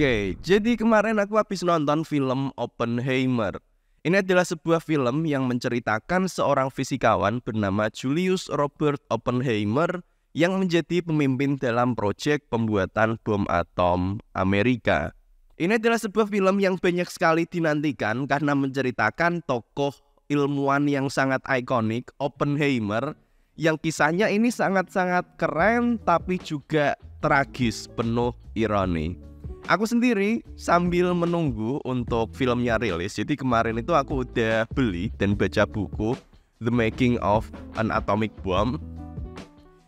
Oke, jadi kemarin aku habis nonton film Oppenheimer. Ini adalah sebuah film yang menceritakan seorang fisikawan bernama Julius Robert Oppenheimer yang menjadi pemimpin dalam proyek pembuatan bom atom Amerika. Ini adalah sebuah film yang banyak sekali dinantikan karena menceritakan tokoh ilmuwan yang sangat ikonik, Oppenheimer, yang kisahnya ini sangat-sangat keren tapi juga tragis, penuh ironi. Aku sendiri sambil menunggu untuk filmnya rilis. Jadi kemarin itu aku udah beli dan baca buku The Making of an Atomic Bomb.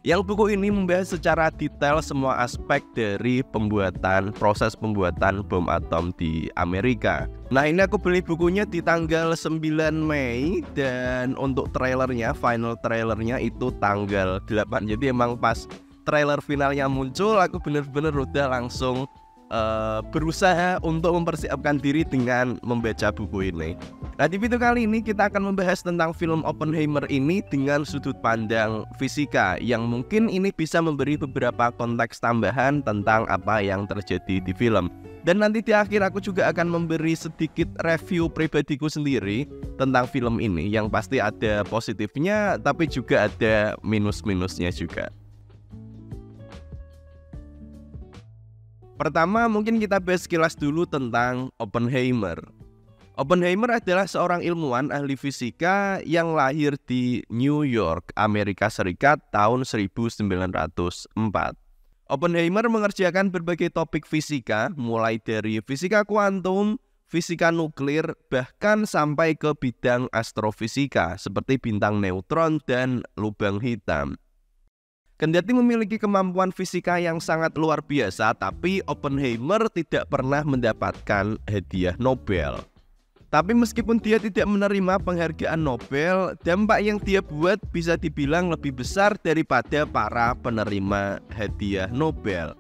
Yang buku ini membahas secara detail semua aspek dari proses pembuatan bom atom di Amerika. Nah, ini aku beli bukunya di tanggal 9 Mei dan untuk trailernya, final trailernya itu tanggal 8. Jadi emang pas trailer finalnya muncul, aku bener-bener udah langsung berusaha untuk mempersiapkan diri dengan membaca buku ini. Nah, di video kali ini kita akan membahas tentang film Oppenheimer ini dengan sudut pandang fisika yang mungkin ini bisa memberi beberapa konteks tambahan tentang apa yang terjadi di film. Dan nanti di akhir aku juga akan memberi sedikit review pribadiku sendiri tentang film ini yang pasti ada positifnya tapi juga ada minus-minusnya juga. Pertama, mungkin kita bahas sekilas dulu tentang Oppenheimer. Oppenheimer adalah seorang ilmuwan ahli fisika yang lahir di New York, Amerika Serikat tahun 1904. Oppenheimer mengerjakan berbagai topik fisika, mulai dari fisika kuantum, fisika nuklir, bahkan sampai ke bidang astrofisika seperti bintang neutron dan lubang hitam. Kendati memiliki kemampuan fisika yang sangat luar biasa, tapi Oppenheimer tidak pernah mendapatkan hadiah Nobel. Tapi meskipun dia tidak menerima penghargaan Nobel, dampak yang dia buat bisa dibilang lebih besar daripada para penerima hadiah Nobel.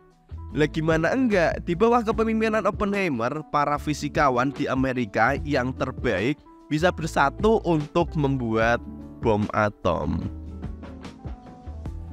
Lah gimana enggak, di bawah kepemimpinan Oppenheimer, para fisikawan di Amerika yang terbaik bisa bersatu untuk membuat bom atom.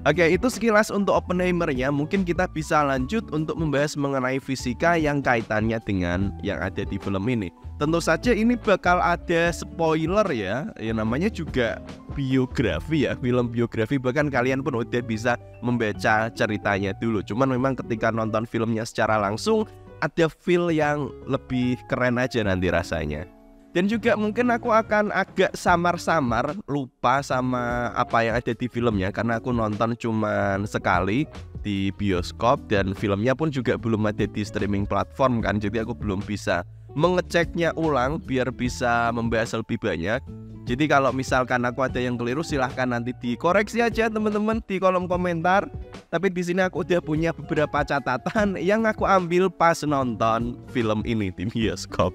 Oke, itu sekilas untuk Oppenheimer-nya. Mungkin kita bisa lanjut untuk membahas mengenai fisika yang kaitannya dengan yang ada di film ini. Tentu saja ini bakal ada spoiler ya. Ya namanya juga biografi ya, film biografi. Bahkan kalian pun udah bisa membaca ceritanya dulu. Cuman memang ketika nonton filmnya secara langsung ada feel yang lebih keren aja nanti rasanya. Dan juga mungkin aku akan agak samar-samar lupa sama apa yang ada di filmnya karena aku nonton cuman sekali di bioskop dan filmnya pun juga belum ada di streaming platform kan. Jadi aku belum bisa mengeceknya ulang biar bisa membahas lebih banyak. Jadi kalau misalkan aku ada yang keliru silahkan nanti dikoreksi aja teman-teman di kolom komentar. Tapi di sini aku udah punya beberapa catatan yang aku ambil pas nonton film ini di bioskop.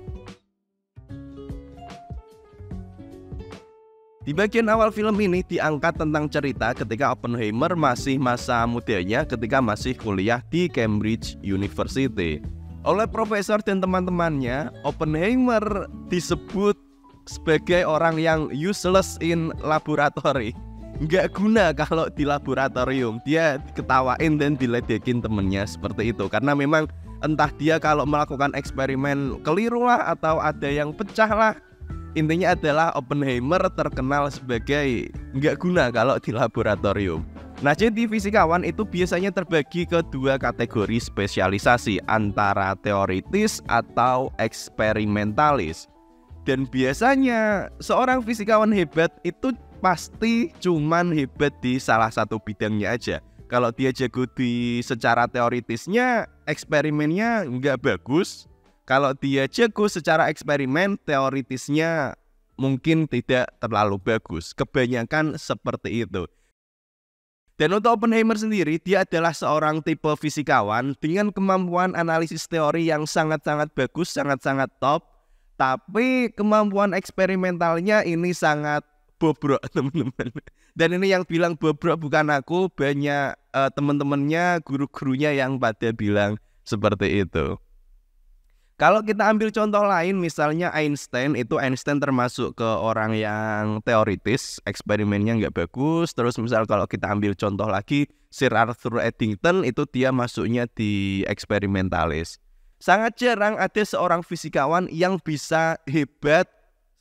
Di bagian awal film ini diangkat tentang cerita ketika Oppenheimer masih masa mudanya ketika masih kuliah di Cambridge University. Oleh profesor dan teman-temannya, Oppenheimer disebut sebagai orang yang useless in laboratory. Nggak guna kalau di laboratorium. Dia diketawain dan diledekin temennya seperti itu. Karena memang entah dia kalau melakukan eksperimen keliru lah atau ada yang pecah lah. Intinya adalah Oppenheimer terkenal sebagai nggak guna kalau di laboratorium. Nah, jadi fisikawan itu biasanya terbagi ke dua kategori spesialisasi, antara teoritis atau eksperimentalis. Dan biasanya seorang fisikawan hebat itu pasti cuman hebat di salah satu bidangnya aja. Kalau dia jago di secara teoritisnya, eksperimennya nggak bagus. Kalau dia jago secara eksperimen, teoritisnya mungkin tidak terlalu bagus. Kebanyakan seperti itu. Dan untuk Oppenheimer sendiri, dia adalah seorang tipe fisikawan dengan kemampuan analisis teori yang sangat-sangat bagus, sangat-sangat top. Tapi kemampuan eksperimentalnya ini sangat bobrok, teman-teman. Dan ini yang bilang bobrok bukan aku, banyak teman-temannya, guru-gurunya yang pada bilang seperti itu. Kalau kita ambil contoh lain, misalnya Einstein termasuk ke orang yang teoritis, eksperimennya nggak bagus. Terus misal kalau kita ambil contoh lagi, Sir Arthur Eddington itu dia masuknya di eksperimentalis. Sangat jarang ada seorang fisikawan yang bisa hebat,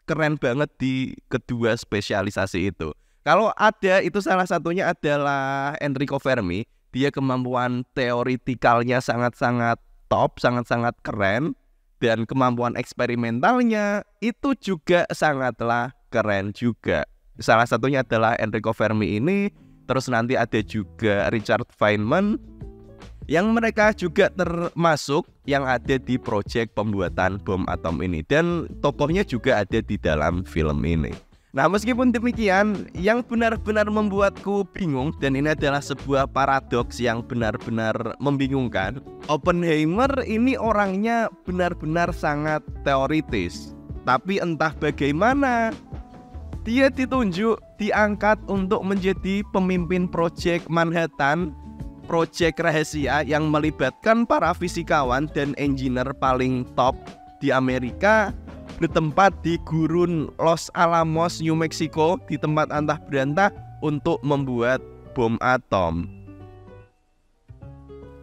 keren banget di kedua spesialisasi itu. Kalau ada, itu salah satunya adalah Enrico Fermi. Dia kemampuan teoretikalnya sangat-sangat top, sangat-sangat keren. Dan kemampuan eksperimentalnya itu juga sangatlah keren juga. Salah satunya adalah Enrico Fermi ini. Terus nanti ada juga Richard Feynman, yang mereka juga termasuk yang ada di proyek pembuatan bom atom ini. Dan tokohnya juga ada di dalam film ini. Nah, meskipun demikian, yang benar-benar membuatku bingung, dan ini adalah sebuah paradoks yang benar-benar membingungkan, Oppenheimer ini orangnya benar-benar sangat teoritis. Tapi entah bagaimana, dia ditunjuk, diangkat untuk menjadi pemimpin proyek Manhattan, proyek rahasia yang melibatkan para fisikawan dan engineer paling top di Amerika, bertempat di gurun Los Alamos, New Mexico, di tempat antah berantah untuk membuat bom atom.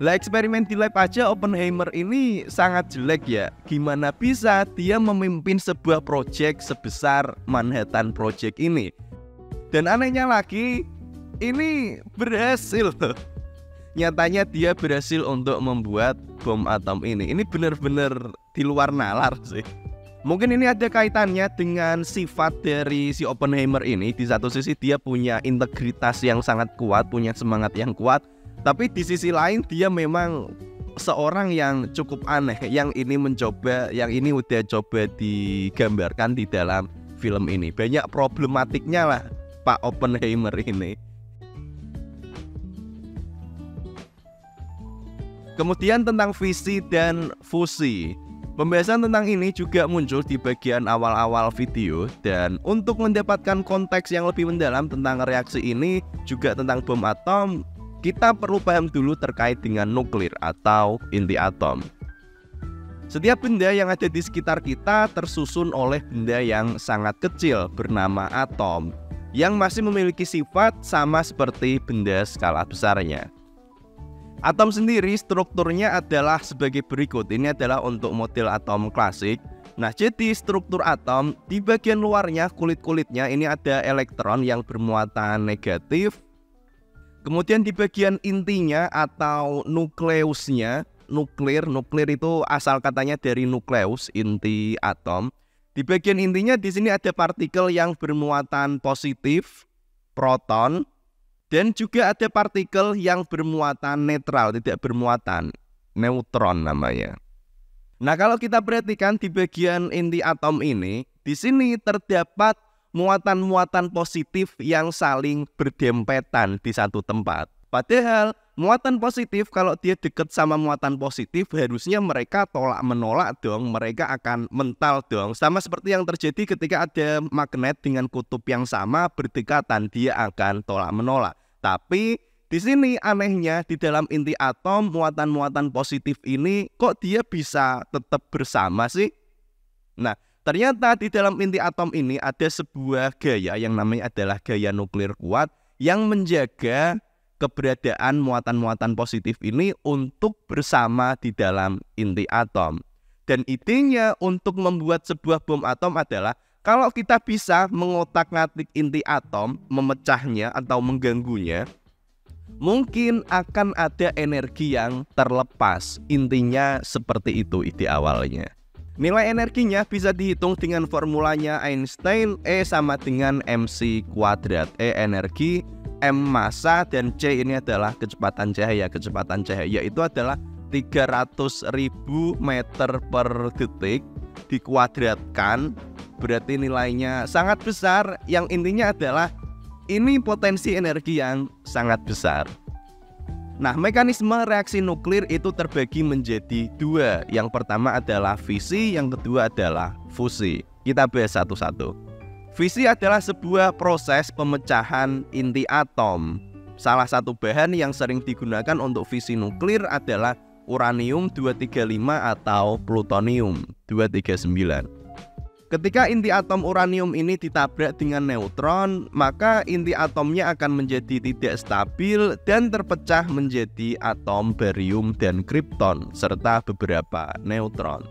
Lah, eksperimen di lab aja Oppenheimer ini sangat jelek ya. Gimana bisa dia memimpin sebuah proyek sebesar Manhattan Project ini? Dan anehnya lagi, ini berhasil. Nyatanya dia berhasil untuk membuat bom atom ini. Ini benar-benar di luar nalar sih. Mungkin ini ada kaitannya dengan sifat dari si Oppenheimer ini. Di satu sisi dia punya integritas yang sangat kuat, punya semangat yang kuat. Tapi di sisi lain dia memang seorang yang cukup aneh. Yang ini udah coba digambarkan di dalam film ini. Banyak problematiknya lah Pak Oppenheimer ini. Kemudian tentang fisi dan fusi. Pembahasan tentang ini juga muncul di bagian awal-awal video. Dan untuk mendapatkan konteks yang lebih mendalam tentang reaksi ini, juga tentang bom atom, kita perlu paham dulu terkait dengan nuklir atau inti atom. Setiap benda yang ada di sekitar kita tersusun oleh benda yang sangat kecil bernama atom, yang masih memiliki sifat sama seperti benda skala besarnya. Atom sendiri strukturnya adalah sebagai berikut. Ini adalah untuk model atom klasik. Nah, jadi struktur atom di bagian luarnya, kulit-kulitnya ini ada elektron yang bermuatan negatif. Kemudian di bagian intinya atau nukleusnya, nuklir itu asal katanya dari nukleus, inti atom. Di bagian intinya di sini ada partikel yang bermuatan positif, proton. Dan juga ada partikel yang bermuatan netral, tidak bermuatan, neutron namanya. Nah, kalau kita perhatikan di bagian inti atom ini, di sini terdapat muatan-muatan positif yang saling berdempetan di satu tempat. Padahal muatan positif kalau dia dekat sama muatan positif, harusnya mereka tolak-menolak dong, mereka akan mental dong. Sama seperti yang terjadi ketika ada magnet dengan kutub yang sama berdekatan, dia akan tolak-menolak. Tapi di sini anehnya di dalam inti atom, muatan-muatan positif ini kok dia bisa tetap bersama sih? Nah, ternyata di dalam inti atom ini ada sebuah gaya yang namanya adalah gaya nuklir kuat yang menjaga keberadaan muatan-muatan positif ini untuk bersama di dalam inti atom. Dan idenya untuk membuat sebuah bom atom adalah kalau kita bisa mengotak-ngatik inti atom, memecahnya atau mengganggunya, mungkin akan ada energi yang terlepas. Intinya seperti itu ide awalnya. Nilai energinya bisa dihitung dengan formulanya Einstein, E sama dengan mc kuadrat. E energi, M massa, dan C ini adalah kecepatan cahaya. Kecepatan cahaya itu adalah 300.000 meter per detik dikuadratkan, berarti nilainya sangat besar. Yang intinya adalah ini potensi energi yang sangat besar. Nah, mekanisme reaksi nuklir itu terbagi menjadi dua. Yang pertama adalah fisi, yang kedua adalah fusi. Kita bahas satu-satu. Fisi adalah sebuah proses pemecahan inti atom. Salah satu bahan yang sering digunakan untuk fisi nuklir adalah uranium 235 atau plutonium 239. Ketika inti atom uranium ini ditabrak dengan neutron, maka inti atomnya akan menjadi tidak stabil dan terpecah menjadi atom barium dan kripton serta beberapa neutron.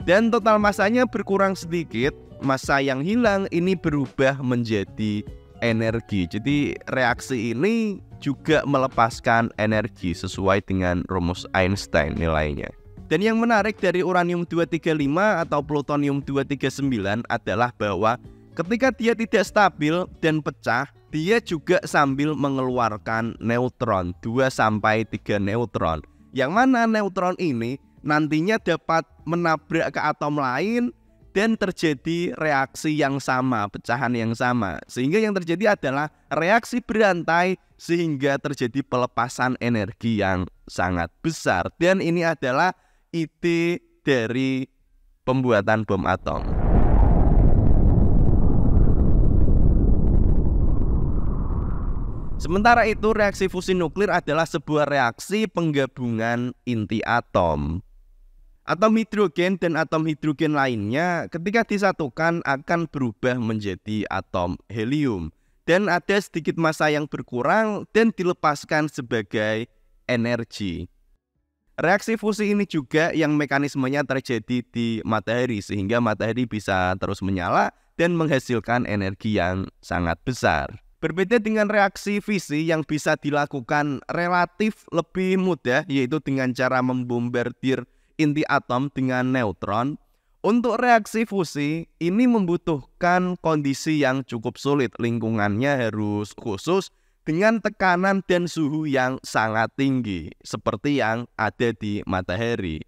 Dan total masanya berkurang sedikit, massa yang hilang ini berubah menjadi energi. Jadi reaksi ini juga melepaskan energi sesuai dengan rumus Einstein nilainya. Dan yang menarik dari uranium 235 atau plutonium 239 adalah bahwa ketika dia tidak stabil dan pecah, dia juga sambil mengeluarkan neutron, 2-3 neutron. Yang mana neutron ini nantinya dapat menabrak ke atom lain dan terjadi reaksi yang sama, pecahan yang sama. Sehingga yang terjadi adalah reaksi berantai sehingga terjadi pelepasan energi yang sangat besar. Dan ini adalah ide dari pembuatan bom atom. Sementara itu, reaksi fusi nuklir adalah sebuah reaksi penggabungan inti atom. Atom hidrogen dan atom hidrogen lainnya ketika disatukan akan berubah menjadi atom helium. Dan ada sedikit massa yang berkurang dan dilepaskan sebagai energi. Reaksi fusi ini juga yang mekanismenya terjadi di matahari sehingga matahari bisa terus menyala dan menghasilkan energi yang sangat besar. Berbeda dengan reaksi fisi yang bisa dilakukan relatif lebih mudah, yaitu dengan cara membombardir inti atom dengan neutron. Untuk reaksi fusi ini membutuhkan kondisi yang cukup sulit, lingkungannya harus khusus dengan tekanan dan suhu yang sangat tinggi, seperti yang ada di matahari.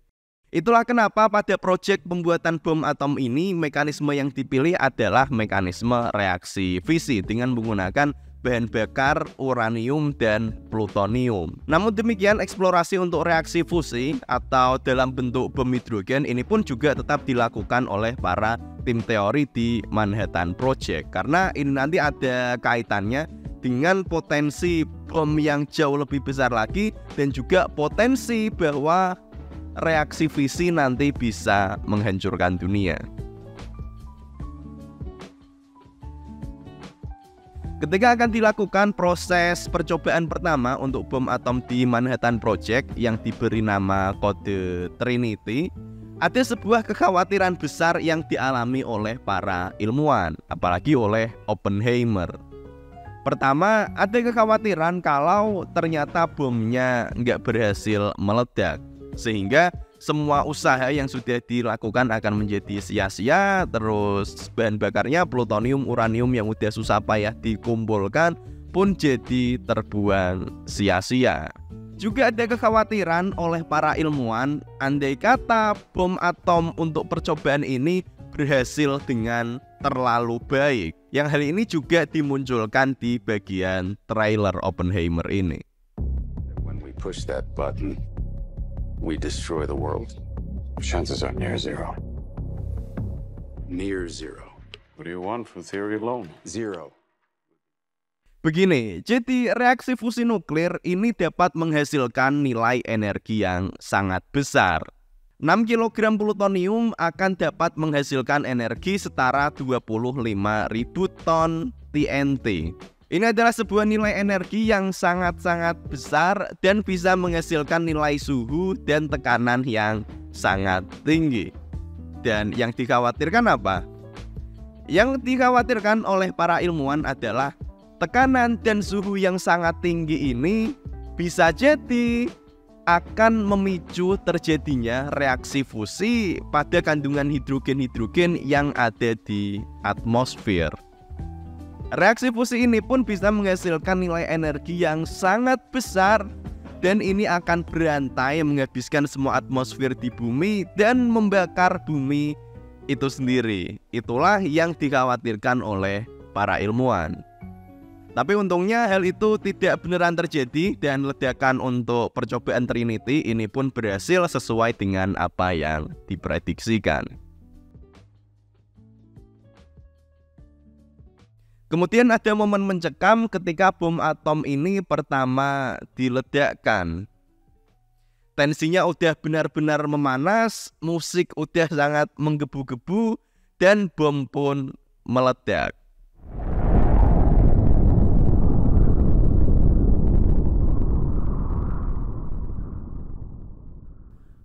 Itulah kenapa pada proyek pembuatan bom atom ini, mekanisme yang dipilih adalah mekanisme reaksi fisi dengan menggunakan bahan bakar uranium dan plutonium. Namun demikian, eksplorasi untuk reaksi fusi atau dalam bentuk bom hidrogen ini pun juga tetap dilakukan oleh para tim teori di Manhattan Project, karena ini nanti ada kaitannya dengan potensi bom yang jauh lebih besar lagi dan juga potensi bahwa reaksi fisi nanti bisa menghancurkan dunia. Ketika akan dilakukan proses percobaan pertama untuk bom atom di Manhattan Project yang diberi nama kode Trinity, ada sebuah kekhawatiran besar yang dialami oleh para ilmuwan, apalagi oleh Oppenheimer. Pertama, ada kekhawatiran kalau ternyata bomnya nggak berhasil meledak, sehingga semua usaha yang sudah dilakukan akan menjadi sia-sia. Terus bahan bakarnya plutonium, uranium yang udah susah payah dikumpulkan pun jadi terbuang sia-sia. Juga ada kekhawatiran oleh para ilmuwan, andai kata bom atom untuk percobaan ini berhasil dengan terlalu baik. Yang hal ini juga dimunculkan di bagian trailer Oppenheimer ini. When we push that button, we destroy the world. Chances are near zero. Near zero. What do you want from theory alone? Zero. Begini, jadi reaksi fusi nuklir ini dapat menghasilkan nilai energi yang sangat besar. 6 kg plutonium akan dapat menghasilkan energi setara 25.000 ton TNT. Ini adalah sebuah nilai energi yang sangat-sangat besar dan bisa menghasilkan nilai suhu dan tekanan yang sangat tinggi. Dan yang dikhawatirkan apa? Yang dikhawatirkan oleh para ilmuwan adalah tekanan dan suhu yang sangat tinggi ini bisa jadi akan memicu terjadinya reaksi fusi pada kandungan hidrogen-hidrogen yang ada di atmosfer. Reaksi fusi ini pun bisa menghasilkan nilai energi yang sangat besar dan ini akan berantai menghabiskan semua atmosfer di bumi dan membakar bumi itu sendiri. Itulah yang dikhawatirkan oleh para ilmuwan. Tapi untungnya hal itu tidak beneran terjadi dan ledakan untuk percobaan Trinity ini pun berhasil sesuai dengan apa yang diprediksikan. Kemudian ada momen mencekam ketika bom atom ini pertama diledakkan. Tensinya udah benar-benar memanas, musik udah sangat menggebu-gebu, dan bom pun meledak.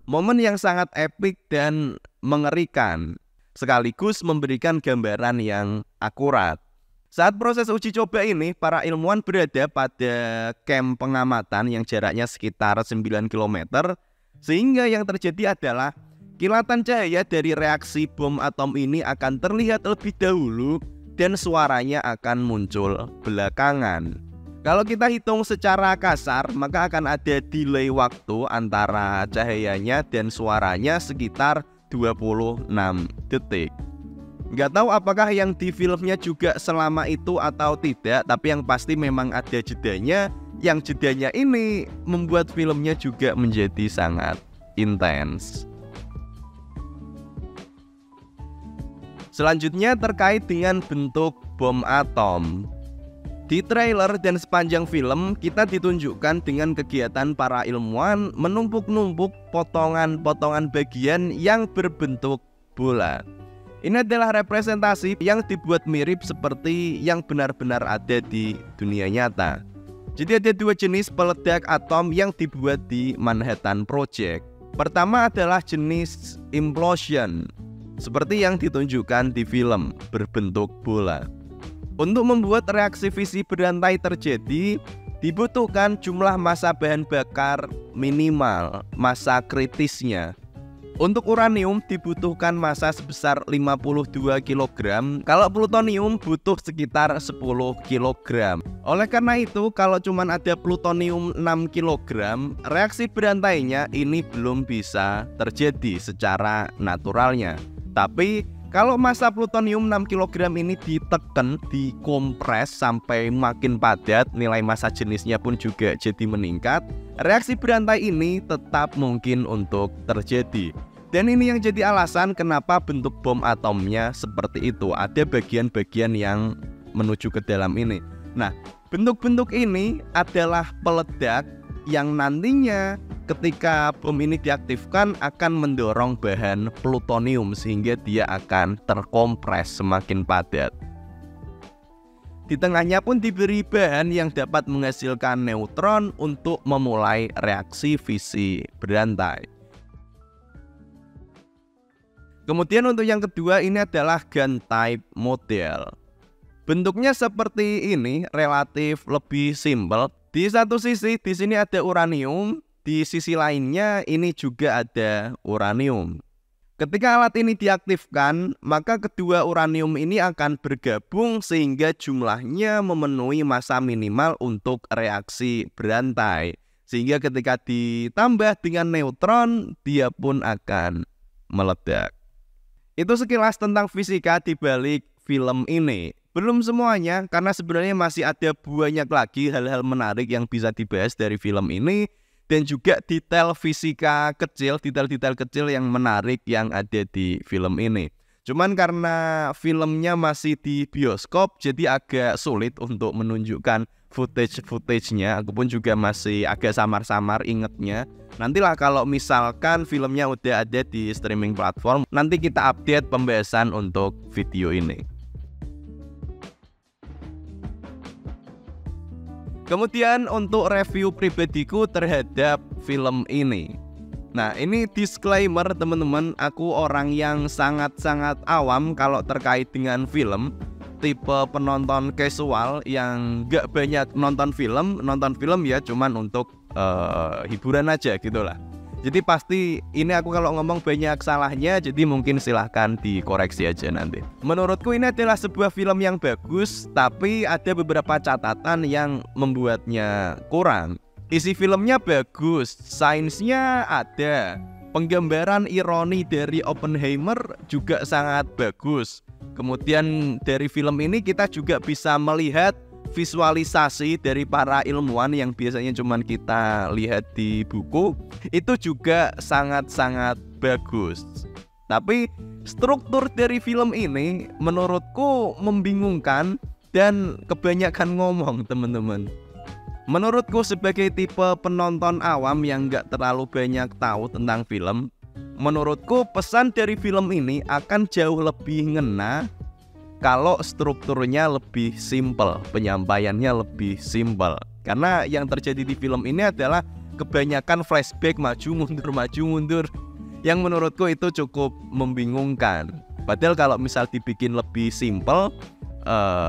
Momen yang sangat epik dan mengerikan, sekaligus memberikan gambaran yang akurat. Saat proses uji coba ini, para ilmuwan berada pada camp pengamatan yang jaraknya sekitar 9 km, sehingga yang terjadi adalah kilatan cahaya dari reaksi bom atom ini akan terlihat lebih dahulu dan suaranya akan muncul belakangan. Kalau kita hitung secara kasar, maka akan ada delay waktu antara cahayanya dan suaranya sekitar 26 detik. Nggak tahu apakah yang di filmnya juga selama itu atau tidak, tapi yang pasti memang ada jedanya. Yang jedanya ini membuat filmnya juga menjadi sangat intens. Selanjutnya terkait dengan bentuk bom atom. Di trailer dan sepanjang film, kita ditunjukkan dengan kegiatan para ilmuwan menumpuk-numpuk potongan-potongan bagian yang berbentuk bola. Ini adalah representasi yang dibuat mirip seperti yang benar-benar ada di dunia nyata. Jadi ada dua jenis peledak atom yang dibuat di Manhattan Project. Pertama adalah jenis implosion, seperti yang ditunjukkan di film, berbentuk bola. Untuk membuat reaksi fisi berantai terjadi, dibutuhkan jumlah massa bahan bakar minimal, massa kritisnya. Untuk uranium dibutuhkan massa sebesar 52 kg, kalau plutonium butuh sekitar 10 kg. Oleh karena itu, kalau cuma ada plutonium 6 kg, reaksi berantainya ini belum bisa terjadi secara naturalnya. Tapi kalau massa plutonium 6 kg ini ditekan, dikompres sampai makin padat, nilai massa jenisnya pun juga jadi meningkat, reaksi berantai ini tetap mungkin untuk terjadi. Dan ini yang jadi alasan kenapa bentuk bom atomnya seperti itu. Ada bagian-bagian yang menuju ke dalam ini. Nah, bentuk-bentuk ini adalah peledak yang nantinya ketika bom ini diaktifkan akan mendorong bahan plutonium sehingga dia akan terkompres semakin padat. Di tengahnya pun diberi bahan yang dapat menghasilkan neutron untuk memulai reaksi fisi berantai. Kemudian untuk yang kedua ini adalah gun type model. Bentuknya seperti ini, relatif lebih simpel. Di satu sisi di sini ada uranium, di sisi lainnya ini juga ada uranium. Ketika alat ini diaktifkan, maka kedua uranium ini akan bergabung sehingga jumlahnya memenuhi massa minimal untuk reaksi berantai. Sehingga ketika ditambah dengan neutron, dia pun akan meledak. Itu sekilas tentang fisika di balik film ini. Belum semuanya, karena sebenarnya masih ada banyak lagi hal-hal menarik yang bisa dibahas dari film ini. Dan juga detail fisika kecil, detail-detail kecil yang menarik yang ada di film ini. Cuman karena filmnya masih di bioskop, jadi agak sulit untuk menunjukkan footage-nya. Aku pun juga masih agak samar-samar ingetnya. Nantilah kalau misalkan filmnya udah ada di streaming platform, nanti kita update pembahasan untuk video ini. Kemudian untuk review pribadiku terhadap film ini. Nah, ini disclaimer teman-teman, aku orang yang sangat-sangat awam kalau terkait dengan film. Tipe penonton casual yang gak banyak nonton film ya cuman untuk hiburan aja gitu lah. Jadi pasti ini aku kalau ngomong banyak salahnya, jadi mungkin silahkan dikoreksi aja nanti. Menurutku ini adalah sebuah film yang bagus, tapi ada beberapa catatan yang membuatnya kurang. Isi filmnya bagus, sainsnya ada, penggambaran ironi dari Oppenheimer juga sangat bagus. Kemudian dari film ini kita juga bisa melihat visualisasi dari para ilmuwan yang biasanya cuma kita lihat di buku, itu juga sangat-sangat bagus. Tapi struktur dari film ini menurutku membingungkan dan kebanyakan ngomong teman-teman. Menurutku sebagai tipe penonton awam yang gak terlalu banyak tahu tentang film, Menurutku pesan dari film ini akan jauh lebih ngena kalau strukturnya lebih simpel, penyampaiannya lebih simpel. Karena yang terjadi di film ini adalah kebanyakan flashback maju mundur, yang menurutku itu cukup membingungkan. Padahal kalau misal dibikin lebih simpel,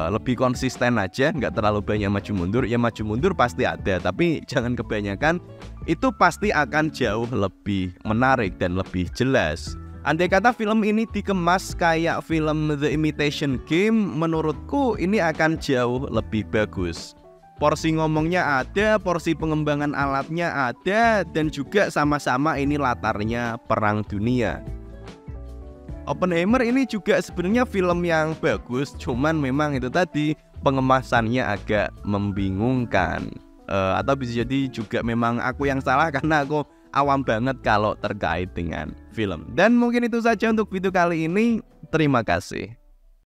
lebih konsisten aja, nggak terlalu banyak maju mundur pasti ada, tapi jangan kebanyakan, itu pasti akan jauh lebih menarik dan lebih jelas. Andai kata film ini dikemas kayak film The Imitation Game, menurutku ini akan jauh lebih bagus. Porsi ngomongnya ada, porsi pengembangan alatnya ada, dan juga sama-sama ini latarnya perang dunia. Oppenheimer ini juga sebenarnya film yang bagus, cuman memang itu tadi pengemasannya agak membingungkan. Atau bisa jadi juga memang aku yang salah karena aku awam banget kalau terkait dengan film. Dan mungkin itu saja untuk video kali ini. Terima kasih.